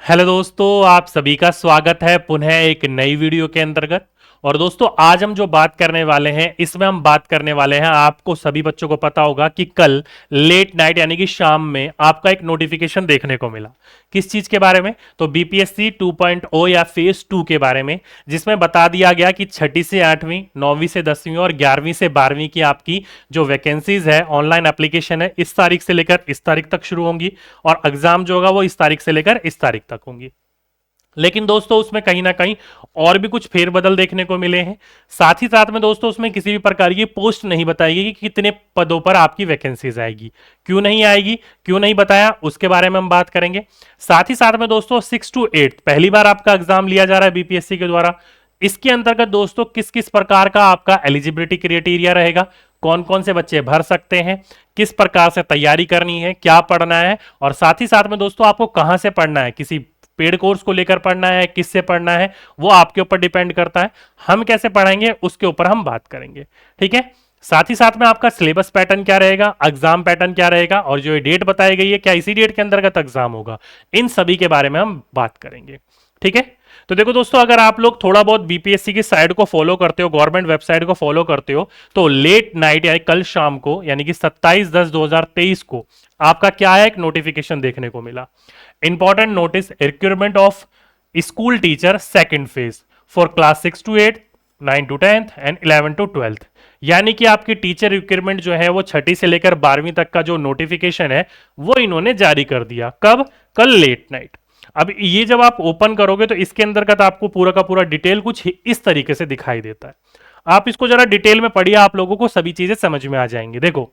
Hello दोस्तों, आप सभी का स्वागत है पुनः एक नई वीडियो के अंतर्गत। और दोस्तों आज हम जो बात करने वाले हैं इसमें हम बात करने वाले हैं, आपको सभी बच्चों को पता होगा कि कल लेट नाइट यानी कि शाम में आपका एक नोटिफिकेशन देखने को मिला। किस चीज के बारे में? तो बीपीएससी 2.0 या फेज 2 के बारे में, जिसमें बता दिया गया कि छठी से आठवीं, 9वीं से 10वीं और 11वीं से 12वीं की आपकी जो वैकेंसीज है, ऑनलाइन एप्लीकेशन है, इस तारीख से लेकर इस तारीख तक शुरू होंगी और एग्जाम जो होगा वो इस तारीख से लेकर इस तारीख तक होंगी। लेकिन दोस्तों उसमें कहीं ना कहीं और भी कुछ फेरबदल देखने को मिले हैं। साथ ही साथ में दोस्तों उसमें किसी भी प्रकार की पोस्ट नहीं बताई गई कि कितने पदों पर आपकी वैकेंसीज आएगी, क्यों नहीं आएगी, क्यों नहीं बताया, उसके बारे में हम बात करेंगे। साथ ही साथ में दोस्तों 6 to 8 पहली बार आपका एग्जाम लिया जा रहा है बीपीएससी के द्वारा। इसके अंतर्गत दोस्तों किस किस प्रकार का आपका एलिजिबिलिटी क्राइटेरिया रहेगा, कौन कौन से बच्चे भर सकते हैं, किस प्रकार से तैयारी करनी है, क्या पढ़ना है, और साथ ही साथ में दोस्तों आपको कहां से पढ़ना है, किसी पेड कोर्स को लेकर पढ़ना है, किससे पढ़ना है, वो आपके ऊपर डिपेंड करता है। हम कैसे पढ़ाएंगे उसके ऊपर हम बात करेंगे, ठीक है। साथ ही साथ में आपका सिलेबस पैटर्न क्या रहेगा, एग्जाम पैटर्न क्या रहेगा, और जो ये डेट बताई गई है क्या इसी डेट के अंतर्गत एग्जाम होगा, इन सभी के बारे में हम बात करेंगे, ठीक है। तो देखो दोस्तों, अगर आप लोग थोड़ा बहुत बीपीएससी की साइट को फॉलो करते हो, गवर्नमेंट वेबसाइट को फॉलो करते हो, तो लेट नाइट यानी कल शाम को यानी कि 27/10/2023 को आपका क्या है, एक नोटिफिकेशन देखने को मिला। Important notice, recruitment of school teacher second phase for class 6 to 8, 9 to 10th and 11 to 12th। यानी कि आपकी टीचर रिक्रूटमेंट जो है वो छठी से लेकर 12वीं तक का जो नोटिफिकेशन है वो इन्होंने जारी कर दिया। कब? कल लेट नाइट। अब ये जब आप ओपन करोगे तो इसके अंतर्गत आपको पूरा का पूरा डिटेल कुछ इस तरीके से दिखाई देता है। आप इसको जरा डिटेल में पढ़िए, आप लोगों को सभी चीजें समझ में आ जाएंगी। देखो,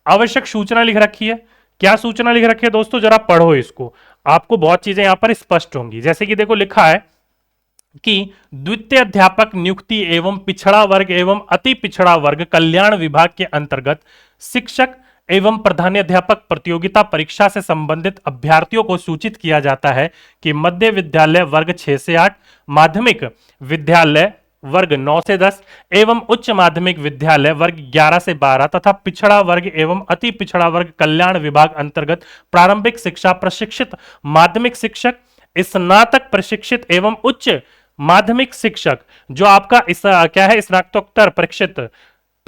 आवश्यक सूचना लिख रखी है। क्या सूचना लिख रखी है दोस्तों, जरा पढ़ो इसको, आपको बहुत चीजें यहां पर स्पष्ट होंगी। जैसे कि देखो लिखा है कि द्वितीय अध्यापक नियुक्ति एवं पिछड़ा वर्ग एवं अति पिछड़ा वर्ग कल्याण विभाग के अंतर्गत शिक्षक एवं प्रधानाध्यापक प्रतियोगिता परीक्षा से संबंधित अभ्यर्थियों को सूचित किया जाता है कि मध्य विद्यालय वर्ग 6 से 8, माध्यमिक विद्यालय वर्ग 9 से 10 एवं उच्च माध्यमिक विद्यालय वर्ग 11 से 12 तथा पिछड़ा वर्ग एवं अति पिछड़ा वर्ग कल्याण विभाग अंतर्गत प्रारंभिक शिक्षा प्रशिक्षित माध्यमिक शिक्षक, स्नातक प्रशिक्षित एवं उच्च माध्यमिक शिक्षक जो आपका इस क्या है, स्नातकोत्तर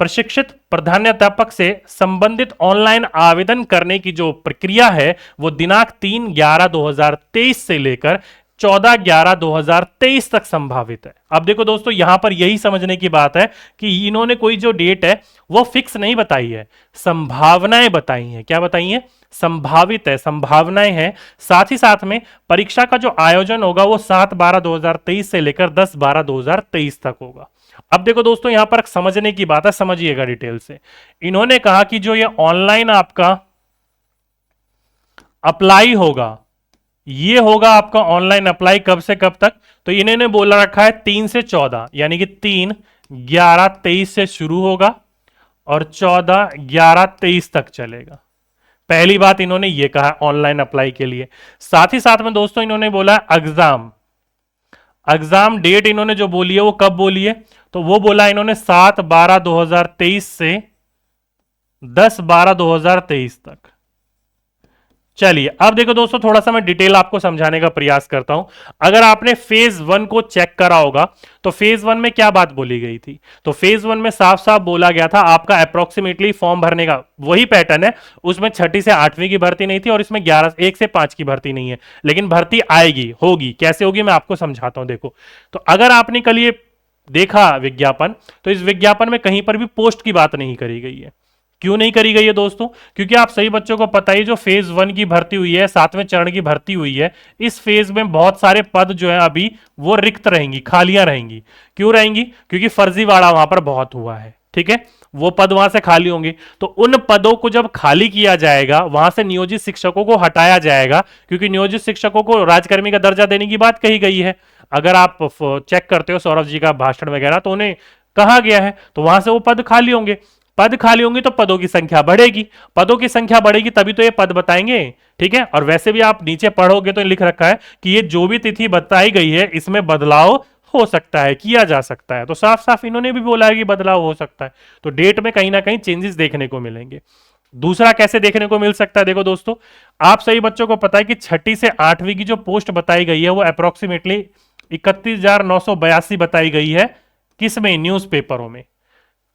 प्रशिक्षित प्रधानाध्यापक से संबंधित ऑनलाइन आवेदन करने की जो प्रक्रिया है वो दिनांक 3/11/2023 से लेकर 14/11/2023 तक संभावित है। अब देखो दोस्तों, यहां पर यही समझने की बात है कि इन्होंने कोई जो डेट है वो फिक्स नहीं बताई है, संभावनाएं बताई हैं। क्या बताई हैं? संभावित है, संभावनाएं हैं। साथ ही साथ में परीक्षा का जो आयोजन होगा वो 7/12/2023 से लेकर 10/12/2023 तक होगा। अब देखो दोस्तों, यहां पर समझने की बात है, समझिएगा डिटेल से। इन्होंने कहा कि जो ये ऑनलाइन आपका अप्लाई होगा, ये होगा आपका ऑनलाइन अप्लाई कब से कब तक, तो इन्होंने बोला रखा है 3 से 14, यानी कि 3/11/23 से शुरू होगा और 14/11/23 तक चलेगा। पहली बात इन्होंने ये कहा ऑनलाइन अप्लाई के लिए। साथ ही साथ में दोस्तों इन्होंने बोला एग्जाम, एग्जाम डेट इन्होंने जो बोली है वो कब बोली है, तो वो बोला इन्होंने 7/12/2023 से 10/12/2023 तक। चलिए अब देखो दोस्तों, थोड़ा सा मैं डिटेल आपको समझाने का प्रयास करता हूं। अगर आपने फेज 1 को चेक करा होगा तो फेज 1 में क्या बात बोली गई थी, तो फेज 1 में साफ साफ बोला गया था आपका अप्रोक्सीमेटली फॉर्म भरने का वही पैटर्न है। उसमें छठी से 8वीं की भर्ती नहीं थी और इसमें 1 से 5 की भर्ती नहीं है, लेकिन भर्ती आएगी, होगी। कैसे होगी मैं आपको समझाता हूं। देखो, तो अगर आपने कल ये देखा विज्ञापन, तो इस विज्ञापन में कहीं पर भी पोस्ट की बात नहीं करी गई है। क्यों नहीं करी गई है दोस्तों? क्योंकि आप सही बच्चों को पता ही, जो फेज 1 की भर्ती हुई है, 7वें चरण की भर्ती हुई है, इस फेज में बहुत सारे पद जो है अभी वो रिक्त रहेंगी, खालियां रहेंगी। क्यों रहेंगी? क्योंकि फर्जीवाड़ा वहां पर बहुत हुआ है, ठीक है। वो पद वहां से खाली होंगे, तो उन पदों को जब खाली किया जाएगा वहां से नियोजित शिक्षकों को हटाया जाएगा, क्योंकि नियोजित शिक्षकों को राजकर्मी का दर्जा देने की बात कही गई है। अगर आप चेक करते हो सौरभ जी का भाषण वगैरह, तो उन्हें कहा गया है, तो वहां से वो पद खाली होंगे। पद खाली होंगे तो पदों की संख्या बढ़ेगी, पदों की संख्या बढ़ेगी तभी तो ये पद बताएंगे, ठीक है। और वैसे भी आप नीचे पढ़ोगे तो लिख रखा है कि ये जो भी तिथि बताई गई है इसमें बदलाव हो सकता है, किया जा सकता है। तो साफ साफ इन्होंने भी बोला है कि बदलाव हो सकता है, तो डेट में कहीं ना कहीं चेंजेस देखने को मिलेंगे। दूसरा कैसे देखने को मिल सकता है, देखो दोस्तों, आप सही बच्चों को पता है कि छठी से आठवीं की जो पोस्ट बताई गई है वो अप्रोक्सीमेटली 31,982 बताई गई है। किसमें? न्यूज़पेपरों में।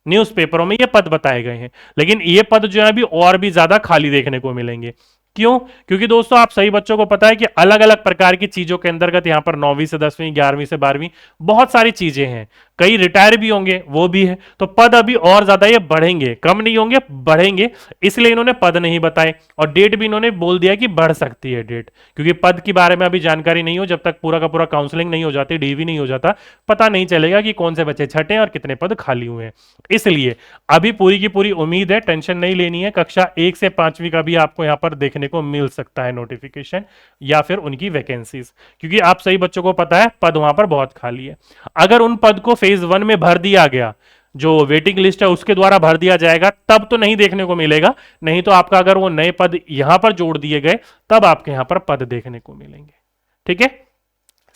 न्यूज़पेपरों में ये पद बताए गए हैं, लेकिन ये पद जो है अभी और भी ज्यादा खाली देखने को मिलेंगे। क्यों? क्योंकि दोस्तों आप सही बच्चों को पता है कि अलग अलग प्रकार की चीजों के अंतर्गत यहां पर 9वीं से 10वीं, 11वीं से 12वीं बहुत सारी चीजें हैं। कई रिटायर भी होंगे, वो भी है, तो पद अभी और ज्यादा ये बढ़ेंगे, कम नहीं होंगे, बढ़ेंगे। इसलिए इन्होंने पद नहीं बताए, और डेट भी इन्होंने बोल दिया कि बढ़ सकती है डेट, क्योंकि पद के बारे में अभी जानकारी नहीं हो, जब तक पूरा का पूरा काउंसलिंग नहीं हो जाती, डीवी नहीं हो जाता, पता नहीं चलेगा कि कौन से बच्चे छठे और कितने पद खाली हुए हैं। इसलिए अभी पूरी की पूरी उम्मीद है, टेंशन नहीं लेनी है, कक्षा 1 से 5वीं का भी आपको यहां पर देखने को मिल सकता है नोटिफिकेशन या फिर उनकी वैकेंसीज, क्योंकि आप सही बच्चों को पता है पद वहां पर बहुत खाली है। अगर उन पद को फेज 1 में भर दिया गया, जो वेटिंग लिस्ट है उसके द्वारा भर दिया जाएगा, तब तो नहीं देखने को मिलेगा, नहीं तो आपका अगर वो नए पद यहां पर जोड़ दिए गए तब आपके यहां पर पद देखने को मिलेंगे। ठीक है,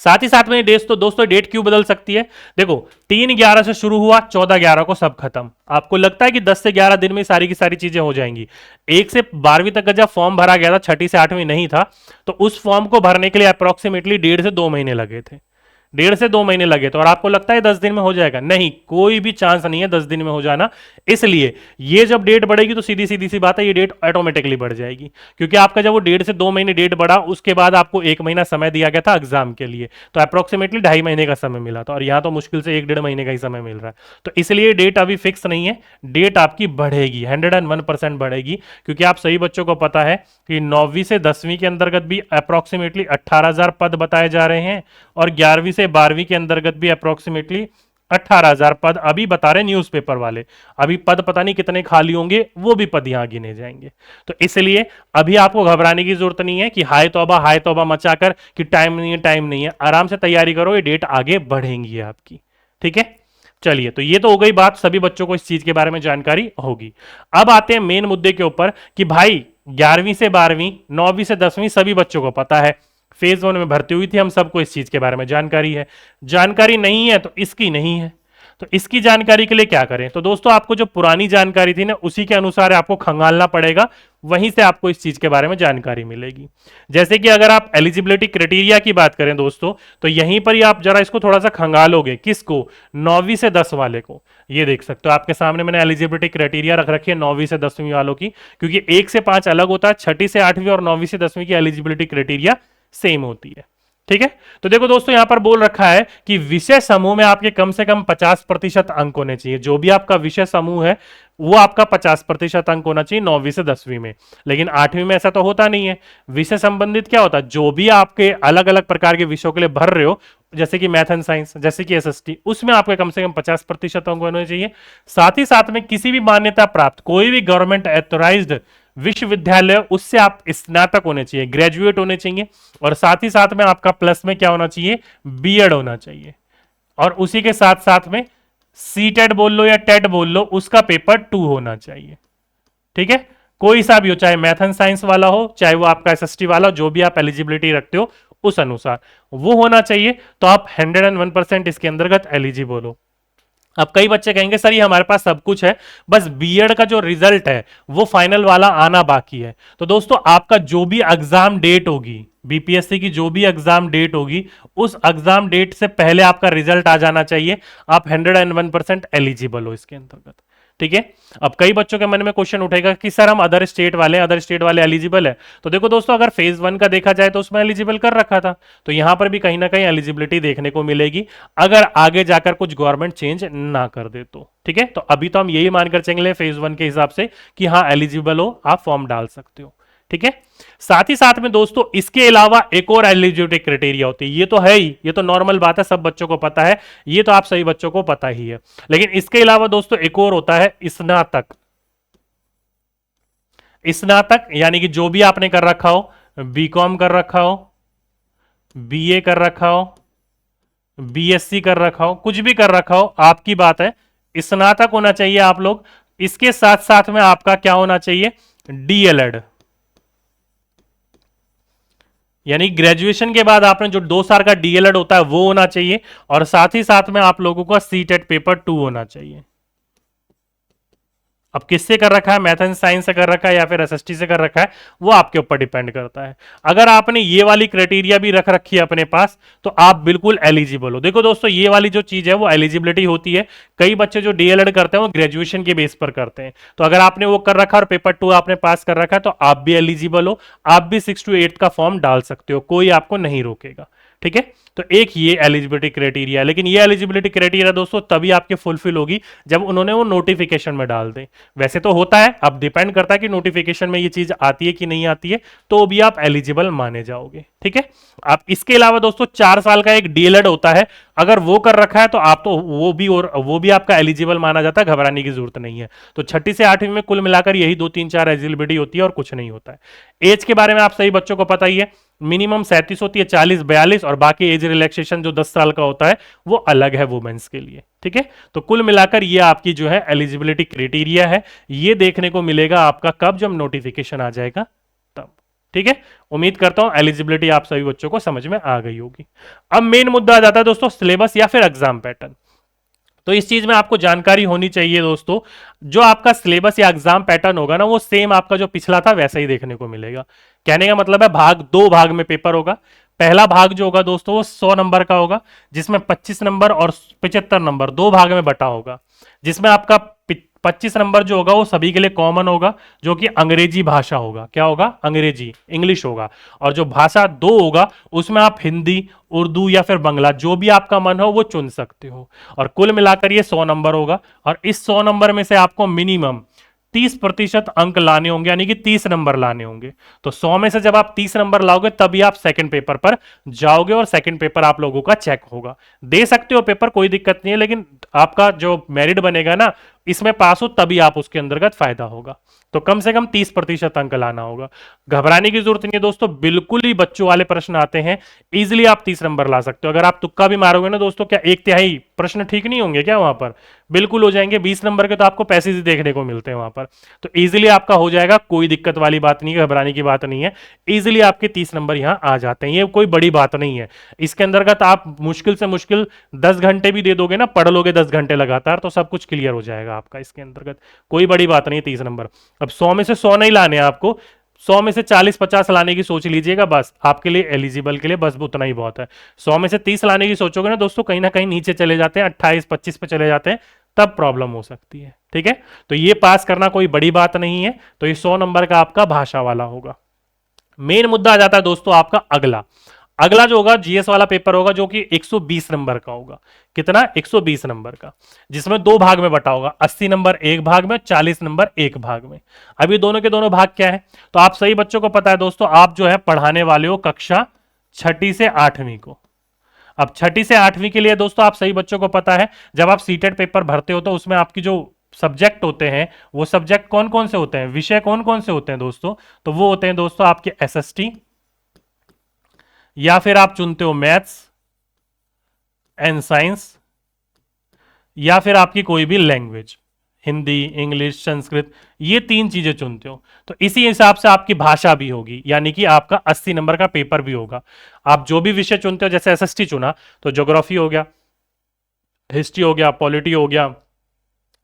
साथ ही साथ में दोस्तों डेट क्यों बदल सकती है? देखो, 3/11 से शुरू हुआ, 14/11 को सब खत्म। आपको लगता है कि 10 से 11 दिन में सारी की सारी चीजें हो जाएंगी? 1 से 12वीं तक का जब फॉर्म भरा गया था, छठी से 8वीं नहीं था, तो उस फॉर्म को भरने के लिए अप्रोक्सीमेटली 1.5 से 2 महीने लगे थे। 1.5 से 2 महीने लगे थे, और आपको लगता है 10 दिन में हो जाएगा? नहीं, कोई भी चांस नहीं है 10 दिन में हो जाना। इसलिए ये जब डेट बढ़ेगी तो सीधी सीधी सी बात है, ये डेट ऑटोमेटिकली बढ़ जाएगी, क्योंकि आपका जब वो 1.5 से 2 महीने डेट बढ़ा, उसके बाद आपको 1 महीना समय दिया गया था एग्जाम के लिए, तो अप्रोक्सीमेटली 2.5 महीने का समय मिला था, और यहां तो मुश्किल से 1-1.5 महीने का ही समय मिल रहा है। तो इसलिए डेट अभी फिक्स नहीं है, डेट आपकी बढ़ेगी, 101% बढ़ेगी, क्योंकि आप सही बच्चों को पता है कि 9वीं से 10वीं के अंतर्गत भी अप्रोक्सीमेटली 18,000 पद बताए जा रहे हैं, और 11वीं से 12वीं के अंतर्गत भी अप्रोक्सीमेटली 18,000 पद अभी बता रहे न्यूज़पेपर वाले। अभी पद पता नहीं कितने खाली होंगे, वो भी पद यहां गिने जाएंगे। तो इसलिए अभी आपको घबराने की जरूरत नहीं है कि हाय तौबा मचाकर कि टाइम नहीं है, टाइम नहीं है। आराम से तैयारी करो, ये डेट आगे बढ़ेंगी आपकी। ठीक है, चलिए, तो ये तो हो गई बात, सभी बच्चों को इस चीज के बारे में जानकारी होगी। अब आते हैं मेन मुद्दे के ऊपर कि भाई 11वीं से 12वीं, 9वीं से 10वीं सभी बच्चों को पता है फेज 1 में भर्ती हुई थी, हम सबको इस चीज के बारे में जानकारी है। जानकारी नहीं है तो इसकी नहीं है, तो इसकी जानकारी के लिए क्या करें? तो दोस्तों आपको जो पुरानी जानकारी थी ना, उसी के अनुसार आपको खंगालना पड़ेगा, वहीं से आपको इस चीज के बारे में जानकारी मिलेगी। जैसे कि अगर आप एलिजिबिलिटी क्राइटेरिया की बात करें दोस्तों, तो यहीं पर ही आप जरा इसको थोड़ा सा खंगालोगे। किसको? 9वीं से 10 वाले को। ये देख सकते हो आपके सामने मैंने एलिजिबिलिटी क्राइटेरिया रख रखी है 9वीं से 10वीं वालों की, क्योंकि 1 से 5 अलग होता है, छठी से 8वीं और 9वीं से 10वीं की एलिजिबिलिटी क्राइटेरिया सेम होती है। ठीक है, तो देखो दोस्तों यहां पर बोल रखा है कि विषय समूह में आपके कम से कम 50% अंक होने चाहिए। जो भी आपका विषय समूह है वो आपका 50% अंक होना चाहिए 9वीं से 10वीं में। लेकिन 8वीं में ऐसा तो होता नहीं है। विषय संबंधित क्या होता है? जो भी आपके अलग अलग प्रकार के विषयों के लिए भर रहे हो, जैसे कि मैथ एंड साइंस, जैसे कि एसएसटी, उसमें आपके कम से कम 50% अंक होने चाहिए। साथ ही साथ में किसी भी मान्यता प्राप्त कोई भी गवर्नमेंट एथोराइज्ड विश्वविद्यालय, उससे आप स्नातक होने चाहिए, ग्रेजुएट होने चाहिए, और साथ ही साथ में आपका प्लस में क्या होना चाहिए? बीएड होना चाहिए। और उसी के साथ साथ में सीटेट बोल लो या टेट बोल लो, उसका पेपर 2 होना चाहिए। ठीक है, कोई सा भी हो, चाहे मैथ एंड साइंस वाला हो, चाहे वो आपका एसएसटी वाला, जो भी आप एलिजिबिलिटी रखते हो उस अनुसार वो होना चाहिए, तो आप 101% इसके अंतर्गत एलिजिबल हो। अब कई बच्चे कहेंगे सर ये हमारे पास सब कुछ है, बस बीएड का जो रिजल्ट है वो फाइनल वाला आना बाकी है। तो दोस्तों आपका जो भी एग्जाम डेट होगी, बीपीएससी की जो भी एग्जाम डेट होगी, उस एग्जाम डेट से पहले आपका रिजल्ट आ जाना चाहिए, आप 101% एलिजिबल हो इसके अंतर्गत। ठीक है, अब कई बच्चों के मन में क्वेश्चन उठेगा कि सर हम अदर स्टेट वाले एलिजिबल है। तो देखो दोस्तों, अगर फेज 1 का देखा जाए तो उसमें एलिजिबल कर रखा था, तो यहां पर भी कहीं ना कहीं एलिजिबिलिटी देखने को मिलेगी, अगर आगे जाकर कुछ गवर्नमेंट चेंज ना कर दे तो। ठीक है, तो अभी तो हम यही मानकर चलेंगे फेज 1 के हिसाब से कि हाँ एलिजिबल हो, आप फॉर्म डाल सकते हो। ठीक है, साथ ही साथ में दोस्तों इसके अलावा एक और एलिजिबिलिटी क्राइटेरिया होती है, ये तो है ही, ये तो नॉर्मल बात है, सब बच्चों को पता है, ये तो आप सही बच्चों को पता ही है। लेकिन इसके अलावा दोस्तों एक और होता है स्नातक। स्नातक यानी कि जो भी आपने कर रखा हो, बीकॉम कर रखा हो, बीए कर रखा हो, बीएससी कर रखा हो, कुछ भी कर रखा हो, आपकी बात है, स्नातक होना चाहिए आप लोग। इसके साथ साथ में आपका क्या होना चाहिए? डीएलएड, यानी ग्रेजुएशन के बाद आपने जो 2 साल का डीएलएड होता है वो होना चाहिए, और साथ ही साथ में आप लोगों का सीटेट पेपर 2 होना चाहिए। अब किससे कर रखा है, मैथ एंड साइंस से कर रखा है या फिर एसएसटी से कर रखा है, वो आपके ऊपर डिपेंड करता है। अगर आपने ये वाली क्राइटेरिया भी रख रखी है अपने पास तो आप बिल्कुल एलिजिबल हो। देखो दोस्तों, ये वाली जो चीज है वो एलिजिबिलिटी होती है। कई बच्चे जो डीएलएड करते हैं वो ग्रेजुएशन के बेस पर करते हैं, तो अगर आपने वो कर रखा और पेपर 2 आपने पास कर रखा है तो आप भी एलिजिबल हो, आप भी 6 to 8 का फॉर्म डाल सकते हो, कोई आपको नहीं रोकेगा। ठीक है, तो एक ये एलिजिबिलिटी क्राइटेरिया है, लेकिन ये एलिजिबिलिटी क्राइटेरिया दोस्तों तभी आपके फुलफिल होगी जब उन्होंने वो नोटिफिकेशन में डाल दें। वैसे तो होता है, अब डिपेंड करता है कि नोटिफिकेशन में ये चीज आती है कि नहीं आती है, तो भी आप एलिजिबल माने जाओगे। ठीक है, आप इसके अलावा दोस्तों 4 साल का एक डीएलएड होता है, अगर वो कर रखा है तो आप तो वो भी आपका एलिजिबल माना जाता है, घबराने की जरूरत नहीं है। तो 6ठी से 8वीं में कुल मिलाकर यही 2 3 4 एलिजिबिलिटी होती है और कुछ नहीं होता है। एज के बारे में आप सही बच्चों को पता ही है, मिनिमम 37 होती है, 40 42, और बाकी एज रिलैक्सेशन जो 10 साल का होता है वो अलग है वुमेन्स के लिए। ठीक है, तो कुल मिलाकर ये आपकी जो है एलिजिबिलिटी क्राइटेरिया है, ये देखने को मिलेगा आपका कब, जब नोटिफिकेशन आ जाएगा तब। ठीक है, उम्मीद करता हूं एलिजिबिलिटी आप सभी बच्चों को समझ में आ गई होगी। अब मेन मुद्दा आ जाता है दोस्तों सिलेबस या फिर एग्जाम पैटर्न। तो इस चीज में आपको जानकारी होनी चाहिए दोस्तों, जो आपका सिलेबस या एग्जाम पैटर्न होगा ना वो सेम आपका जो पिछला था वैसा ही देखने को मिलेगा। कहने का मतलब है दो भाग में पेपर होगा। पहला भाग जो होगा दोस्तों वो 100 नंबर का होगा, जिसमें 25 नंबर और 75 नंबर दो भाग में बटा होगा, जिसमें आपका 25 नंबर जो होगा वो सभी के लिए कॉमन होगा, जो कि अंग्रेजी भाषा होगा। क्या होगा, अंग्रेजी, इंग्लिश होगा। और जो भाषा 2 होगा उसमें आप हिंदी, उर्दू या फिर बंगला, जो भी आपका मन हो वो चुन सकते हो। और कुल मिलाकर ये 100 नंबर होगा, और इस 100 नंबर में से आपको मिनिमम 30% अंक लाने होंगे, यानी कि 30 नंबर लाने होंगे। तो 100 में से जब आप 30 नंबर लाओगे तभी आप सेकंड पेपर पर जाओगे, और सेकंड पेपर आप लोगों का चेक होगा। दे सकते हो पेपर, कोई दिक्कत नहीं है, लेकिन आपका जो मेरिट बनेगा ना इसमें पास हो तभी आप उसके अंतर्गत फायदा होगा। तो कम से कम 30% अंक लाना होगा। घबराने की जरूरत नहीं है दोस्तों, बिल्कुल ही बच्चों वाले प्रश्न आते हैं, इजीली आप 30 नंबर ला सकते हो। अगर आप तुक्का भी मारोगे ना दोस्तों, क्या 1/3 प्रश्न ठीक नहीं होंगे क्या वहां पर, बिल्कुल हो जाएंगे। 20 नंबर के तो आपको पैसेज देखने को मिलते हैं वहां पर, तो इजीली आपका हो जाएगा, कोई दिक्कत वाली बात नहीं है, घबराने की बात नहीं है। इजीली आपके 30 नंबर यहां आ जाते हैं, ये कोई बड़ी बात नहीं है। इसके अंतर्गत आप मुश्किल से मुश्किल 10 घंटे भी दे दोगे ना, पढ़ लोगे 10 घंटे लगातार, तो सब कुछ क्लियर हो जाएगा आपका इसके अंतर्गत, कोई बड़ी बात नहीं है 30 नंबर। अब 100 में से 100 नहीं लाने आपको, 100 में से 40-50 लाने की सोच लीजिएगा, बस आपके लिए एलिजिबल के लिए बस उतना ही बहुत है। 100 में से 30 लाने की सोचोगे ना दोस्तों, कहीं ना कहीं नीचे चले जाते हैं, 28-25 पे चले जाते हैं, तब प्रॉब्लम हो सकती है। ठीक है, तो ये पास करना कोई बड़ी बात नहीं है। तो ये 100 नंबर का आपका भाषा वाला होगा। मेन मुद्दा आ जाता है दोस्तों आपका अगला। अगला जो होगा जीएस वाला पेपर होगा, जो कि 120 नंबर का होगा। कितना, 120 नंबर का, जिसमें दो भाग में बटा होगा, 80 नंबर एक भाग में, 40 नंबर एक भाग में। अब ये दोनों के दोनों भाग क्या है, तो आप सही बच्चों को पता है दोस्तों, आप जो है पढ़ाने वाले हो कक्षा 6ठी से 8वीं को। अब 6ठी से 8वीं के लिए दोस्तों आप सही बच्चों को पता है, जब आप सीटेट पेपर भरते हो तो उसमें आपकी जो सब्जेक्ट होते हैं वो सब्जेक्ट कौन कौन से होते हैं, विषय कौन कौन से होते हैं दोस्तों, तो वो होते हैं दोस्तों आपके एसएसटी, या फिर आप चुनते हो मैथ्स एंड साइंस, या फिर आपकी कोई भी लैंग्वेज, हिंदी, इंग्लिश, संस्कृत, ये 3 चीजें चुनते हो। तो इसी हिसाब से आपकी भाषा भी होगी, यानी कि आपका 80 नंबर का पेपर भी होगा। आप जो भी विषय चुनते हो, जैसे एसएसटी चुना तो ज्योग्राफी हो गया, हिस्ट्री हो गया, पॉलिटी हो गया,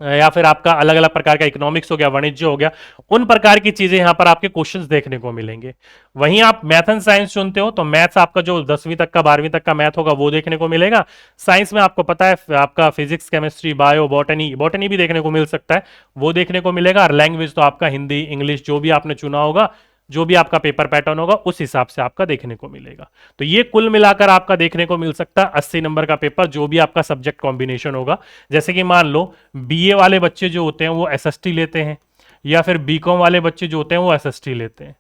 या फिर आपका अलग अलग प्रकार का इकोनॉमिक्स हो गया, वाणिज्य हो गया, उन प्रकार की चीजें यहां पर आपके क्वेश्चंस देखने को मिलेंगे। वहीं आप मैथ एंड साइंस चुनते हो तो मैथ्स आपका जो 10वीं तक का 12वीं तक का मैथ होगा वो देखने को मिलेगा। साइंस में आपको पता है आपका physics, chemistry, bio, botany, botany भी देखने को मिल सकता है, वो देखने को मिलेगा। और लैंग्वेज तो आपका हिंदी, इंग्लिश, जो भी आपने चुना होगा, जो भी आपका पेपर पैटर्न होगा उस हिसाब से आपका देखने को मिलेगा। तो ये कुल मिलाकर आपका देखने को मिल सकता है 80 नंबर का पेपर, जो भी आपका सब्जेक्ट कॉम्बिनेशन होगा। जैसे कि मान लो बीए वाले बच्चे जो होते हैं वो एसएसटी लेते हैं, या फिर बीकॉम वाले बच्चे जो होते हैं वो एसएसटी लेते हैं,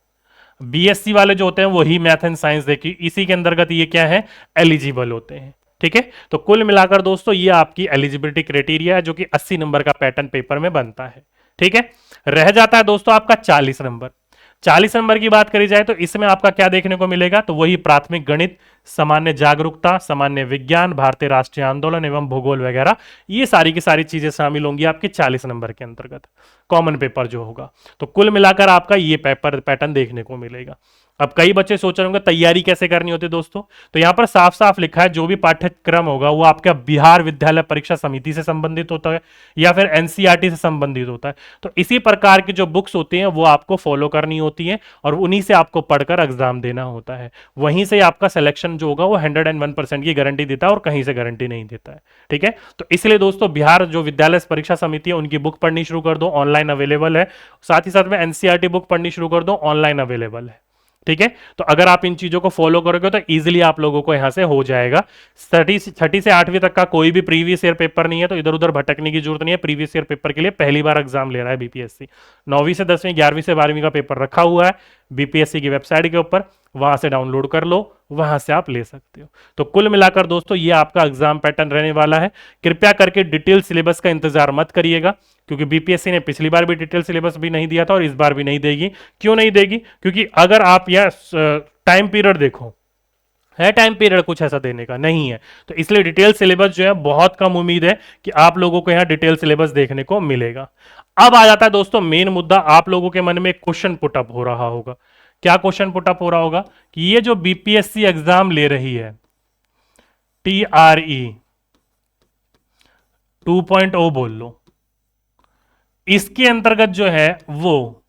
बीएससी वाले जो होते हैं वही मैथ एंड साइंस देखिए, इसी के अंतर्गत ये क्या है, एलिजिबल होते हैं। ठीक है, तो कुल मिलाकर दोस्तों ये आपकी एलिजिबिलिटी क्राइटेरिया है, जो कि 80 नंबर का पैटर्न पेपर में बनता है। ठीक है, रह जाता है दोस्तों आपका 40 नंबर। 40 नंबर की बात करी जाए तो इसमें आपका क्या देखने को मिलेगा, तो वही प्राथमिक गणित, सामान्य जागरूकता, सामान्य विज्ञान, भारतीय राष्ट्रीय आंदोलन एवं भूगोल वगैरह, ये सारी की सारी चीजें शामिल होंगी आपके 40 नंबर के अंतर्गत। कॉमन पेपर जो होगा। तो कुल मिलाकर आपका ये पेपर पैटर्न देखने को मिलेगा। अब कई बच्चे सोच रहे होंगे तैयारी कैसे करनी होती है दोस्तों, तो यहां पर साफ साफ लिखा है जो भी पाठ्यक्रम होगा वो आपका बिहार विद्यालय परीक्षा समिति से संबंधित होता है या फिर एनसीईआरटी से संबंधित होता है। तो इसी प्रकार की जो बुक्स होती हैं वो आपको फॉलो करनी होती है और उन्हीं से आपको पढ़कर एग्जाम देना होता है। वहीं से आपका सिलेक्शन जो होगा वो 101% की गारंटी देता है और कहीं से गारंटी नहीं देता है। ठीक है, तो इसलिए दोस्तों बिहार जो विद्यालय परीक्षा समिति है उनकी बुक पढ़नी शुरू कर दो, ऑनलाइन अवेलेबल है। साथ ही साथ में एनसीईआरटी बुक पढ़नी शुरू कर दो, ऑनलाइन अवेलेबल है। ठीक है, तो अगर आप इन चीजों को फॉलो करोगे तो इजीली आप लोगों को यहां से हो जाएगा। 30 से 8वीं तक का कोई भी प्रीवियस ईयर पेपर नहीं है, तो इधर उधर भटकने की जरूरत नहीं है। प्रीवियस ईयर पेपर के लिए पहली बार एग्जाम ले रहा है बीपीएससी। 9वीं से 10वीं, 11वीं से 12वीं का पेपर रखा हुआ है बीपीएससी की वेबसाइट के ऊपर, वहां से डाउनलोड कर लो, वहां से आप ले सकते हो। तो कुल मिलाकर दोस्तों ये आपका एग्जाम पैटर्न रहने वाला है। कृपया करके डिटेल सिलेबस का इंतजार मत करिएगा, क्योंकि बीपीएससी ने पिछली बार भी डिटेल सिलेबस भी नहीं दिया था और इस बार भी नहीं देगी। क्यों नहीं देगी? क्योंकि अगर आप यह टाइम पीरियड देखो, है टाइम पीरियड कुछ ऐसा देने का नहीं है, तो इसलिए डिटेल सिलेबस जो है बहुत कम उम्मीद है कि आप लोगों को यहां डिटेल सिलेबस देखने को मिलेगा। अब आ जाता है दोस्तों मेन मुद्दा, आप लोगों के मन में एक क्वेश्चन पुटअप हो रहा होगा। क्या क्वेश्चन पुटअप हो रहा होगा कि ये जो बीपीएससी एग्जाम ले रही है टीआरई 2.0 बोल लो, इसके अंतर्गत जो है वो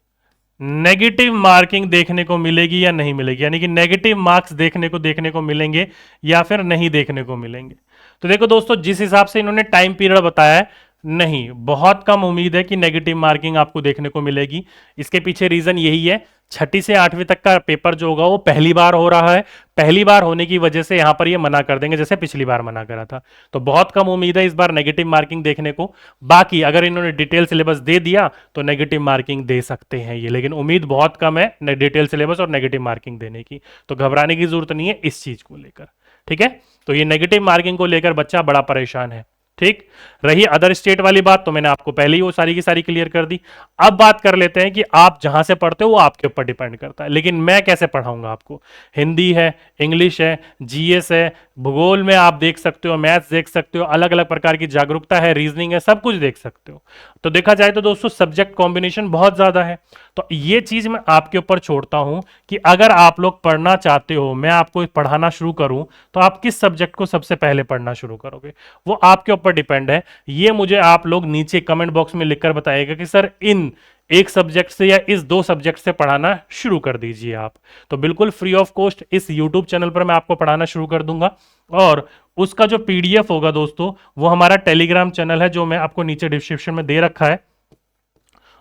नेगेटिव मार्किंग देखने को मिलेगी या नहीं मिलेगी, यानी कि नेगेटिव मार्क्स देखने को मिलेंगे या फिर नहीं देखने को मिलेंगे। तो देखो दोस्तों, जिस हिसाब से इन्होंने टाइम पीरियड बताया है, नहीं, बहुत कम उम्मीद है कि नेगेटिव मार्किंग आपको देखने को मिलेगी। इसके पीछे रीजन यही है, 6ठी से 8वीं तक का पेपर जो होगा वो पहली बार हो रहा है। पहली बार होने की वजह से यहां पर ये मना कर देंगे, जैसे पिछली बार मना करा था। तो बहुत कम उम्मीद है इस बार नेगेटिव मार्किंग देखने को। बाकी अगर इन्होंने डिटेल सिलेबस दे दिया तो नेगेटिव मार्किंग दे सकते हैं ये, लेकिन उम्मीद बहुत कम है डिटेल सिलेबस और नेगेटिव मार्किंग देने की। तो घबराने की जरूरत नहीं है इस चीज को लेकर। ठीक है, तो ये नेगेटिव मार्किंग को लेकर बच्चा बड़ा परेशान है। ठीक, रही अदर स्टेट वाली बात, तो मैंने आपको पहले ही वो सारी की सारी क्लियर कर दी। अब बात कर लेते हैं कि आप जहां से पढ़ते हो वो आपके ऊपर डिपेंड करता है, लेकिन मैं कैसे पढ़ाऊंगा आपको। हिंदी है, इंग्लिश है, जीएस है, भूगोल में आप देख सकते हो, मैथ्स देख सकते हो, अलग अलग प्रकार की जागरूकता है, रीजनिंग है, सब कुछ देख सकते हो। तो देखा जाए तो दोस्तों सब्जेक्ट कॉम्बिनेशन बहुत ज्यादा है। तो ये चीज मैं आपके ऊपर छोड़ता हूं कि अगर आप लोग पढ़ना चाहते हो, मैं आपको पढ़ाना शुरू करूं, तो आप किस सब्जेक्ट को सबसे पहले पढ़ना शुरू करोगे, वो आपके ऊपर डिपेंड है। ये मुझे आप लोग नीचे कमेंट बॉक्स में लिखकर बताइएगा कि सर इन एक सब्जेक्ट से या इस 2 सब्जेक्ट से पढ़ाना शुरू कर दीजिए आप। तो बिल्कुल फ्री ऑफ कॉस्ट इस यूट्यूब चैनल पर मैं आपको पढ़ाना शुरू कर दूंगा, और उसका जो पीडीएफ होगा दोस्तों वो हमारा टेलीग्राम चैनल है, जो मैं आपको नीचे डिस्क्रिप्शन में दे रखा है।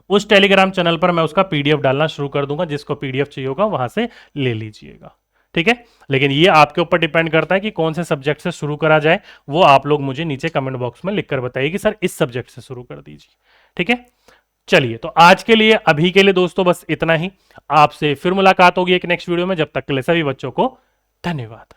उस टेलीग्राम चैनल पर मैं उसका पीडीएफ डालना शुरू कर दूंगा, जिसको पीडीएफ चाहिए होगा वहां से ले लीजिएगा। ठीक है, लेकिन ये आपके ऊपर डिपेंड करता है कि कौन से सब्जेक्ट से शुरू करा जाए। वो आप लोग मुझे नीचे कमेंट बॉक्स में लिखकर बताइए कि सर इस सब्जेक्ट से शुरू कर दीजिए। ठीक है, चलिए, तो आज के लिए, अभी के लिए दोस्तों बस इतना ही। आपसे फिर मुलाकात होगी एक नेक्स्ट वीडियो में। जब तक के लिए सभी बच्चों को धन्यवाद।